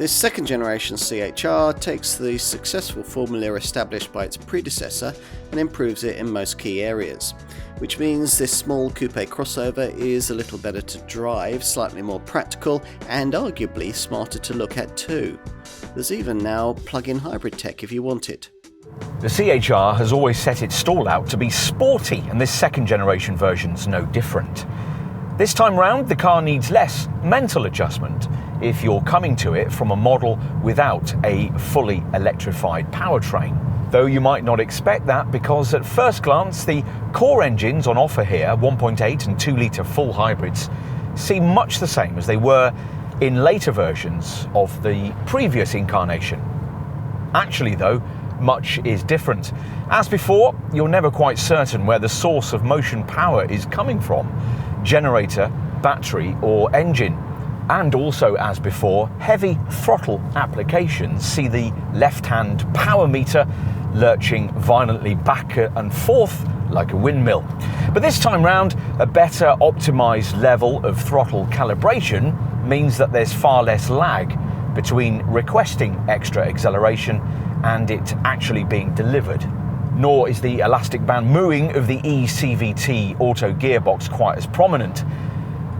This second generation CHR takes the successful formula established by its predecessor and improves it in most key areas, which means this small coupe crossover is a little better to drive, slightly more practical, and arguably smarter to look at too. There's even now plug-in hybrid tech if you want it. The CHR has always set its stall out to be sporty, and this second generation version's no different. This time round, the car needs less mental adjustment if you're coming to it from a model without a fully electrified powertrain. Though you might not expect that, because at first glance the core engines on offer here, 1.8 and 2 litre full hybrids, seem much the same as they were in later versions of the previous incarnation. Actually though, much is different. As before, you're never quite certain where the source of motion power is coming from: generator, battery or engine. And also, as before, heavy throttle applications see the left-hand power meter lurching violently back and forth like a windmill. But this time round, a better optimised level of throttle calibration means that there's far less lag between requesting extra acceleration and it actually being delivered. Nor is the elastic band mooing of the eCVT auto gearbox quite as prominent.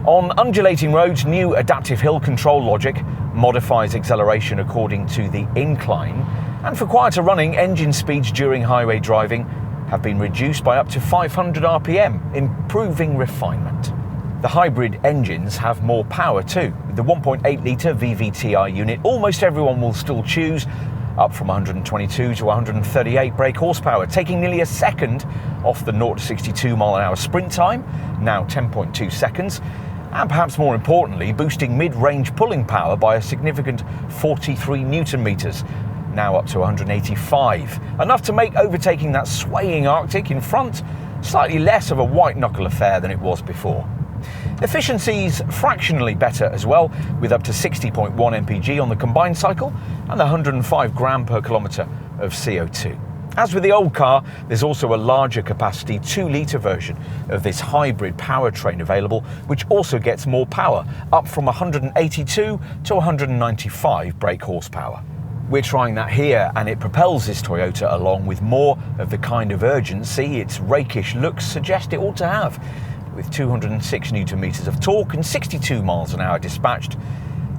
On undulating roads, new adaptive hill control logic modifies acceleration according to the incline, and for quieter running, engine speeds during highway driving have been reduced by up to 500 RPM, improving refinement. The hybrid engines have more power too. With the 1.8 litre VVTi unit, almost everyone will still choose, up from 122 to 138 brake horsepower, taking nearly a second off the 0 to 62 mph sprint time, now 10.2 seconds, and perhaps more importantly, boosting mid-range pulling power by a significant 43 Newton meters, now up to 185, enough to make overtaking that swaying Arctic in front slightly less of a white-knuckle affair than it was before. Efficiency's fractionally better as well, with up to 60.1 mpg on the combined cycle and 105 gram per kilometre of CO2. As with the old car, there's also a larger capacity 2 litre version of this hybrid powertrain available, which also gets more power, up from 182 to 195 brake horsepower. We're trying that here, and it propels this Toyota along with more of the kind of urgency its rakish looks suggest it ought to have, with 206 Newton meters of torque and 62 miles an hour dispatched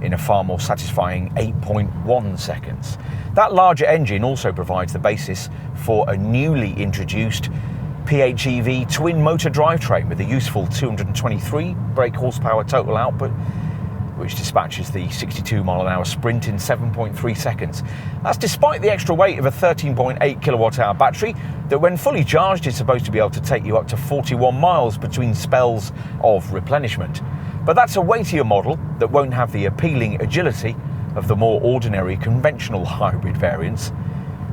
in a far more satisfying 8.1 seconds. That larger engine also provides the basis for a newly introduced PHEV twin motor drivetrain with a useful 223 brake horsepower total output, which dispatches the 62 mile an hour sprint in 7.3 seconds. That's despite the extra weight of a 13.8 kilowatt hour battery that, when fully charged, is supposed to be able to take you up to 41 miles between spells of replenishment. But that's a weightier model that won't have the appealing agility of the more ordinary conventional hybrid variants,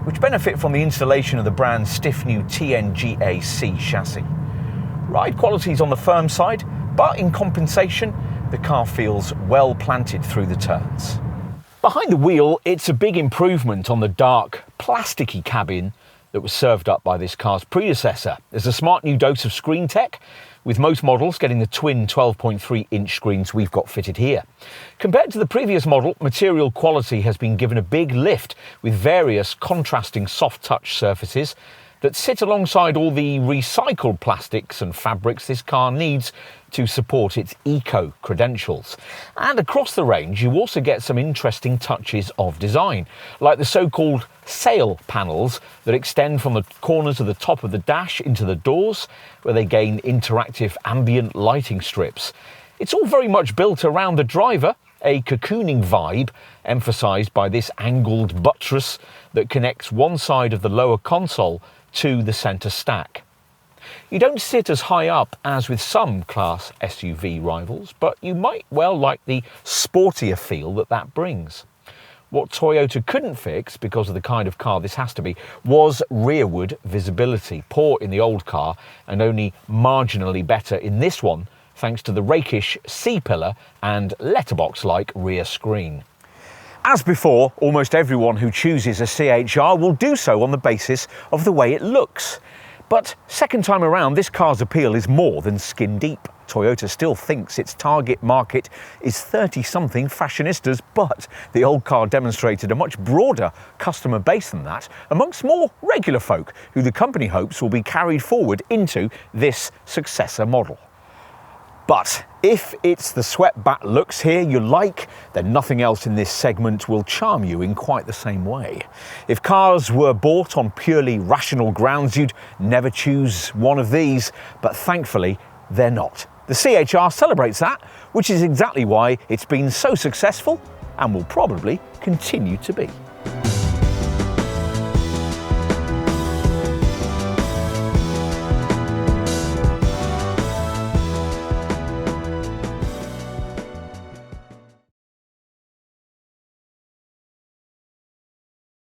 which benefit from the installation of the brand's stiff new TNGA-C chassis. Ride quality's on the firm side, but in compensation, the car feels well planted through the turns. Behind the wheel, it's a big improvement on the dark, plasticky cabin that was served up by this car's predecessor. There's a smart new dose of screen tech, with most models getting the twin 12.3-inch screens we've got fitted here. Compared to the previous model, material quality has been given a big lift, with various contrasting soft-touch surfaces that sit alongside all the recycled plastics and fabrics this car needs to support its eco credentials. And across the range, you also get some interesting touches of design, like the so-called sail panels that extend from the corners of the top of the dash into the doors, where they gain interactive ambient lighting strips. It's all very much built around the driver, a cocooning vibe emphasised by this angled buttress that connects one side of the lower console to the centre stack. You don't sit as high up as with some class SUV rivals, but you might well like the sportier feel that brings. What Toyota couldn't fix, because of the kind of car this has to be, was rearward visibility. Poor in the old car and only marginally better in this one, thanks to the rakish C-pillar and letterbox-like rear screen. As before, almost everyone who chooses a CHR will do so on the basis of the way it looks. But second time around, this car's appeal is more than skin deep. Toyota still thinks its target market is 30-something fashionistas, but the old car demonstrated a much broader customer base than that, amongst more regular folk who the company hopes will be carried forward into this successor model. But if it's the swept-back looks here you like, then nothing else in this segment will charm you in quite the same way. If cars were bought on purely rational grounds, you'd never choose one of these, but thankfully they're not. The CHR celebrates that, which is exactly why it's been so successful and will probably continue to be.